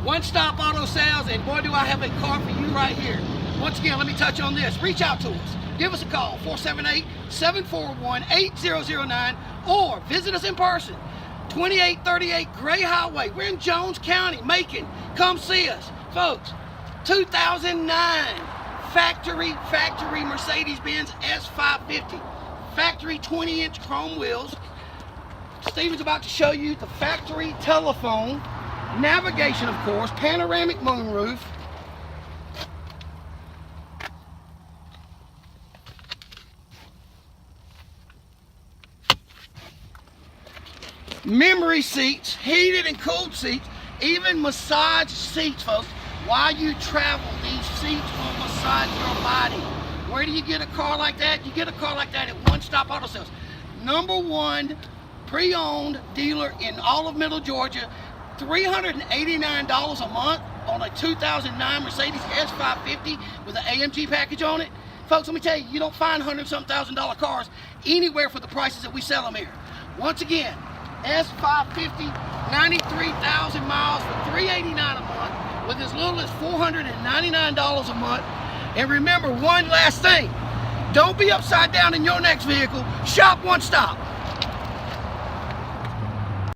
One Stop Auto Sales, and boy do I have a car for you right here. Once again, let me touch on this. Reach out to us. Give us a call, 478-741-8009, or visit us in person, 2838 Gray Highway. We're in Jones County, Macon. Come see us. Folks, 2009 factory Mercedes-Benz S550. Factory 20-inch chrome wheels. Steven's about to show you the factory telephone, navigation of course, panoramic moonroof, memory seats, heated and cooled seats, even massage seats, folks. While you travel, these seats will massage your body. Where do you get a car like that? You get a car like that at One Stop Auto Sales. #1 pre-owned dealer in all of Middle Georgia. $389 a month on a 2009 Mercedes S550 with an AMG package on it. Folks, let me tell you, you don't find $100-something cars anywhere for the prices that we sell them here. Once again, S550, 93,000 miles for $389 a month, with as little as $499 a month. And remember one last thing, don't be upside down in your next vehicle. Shop One Stop.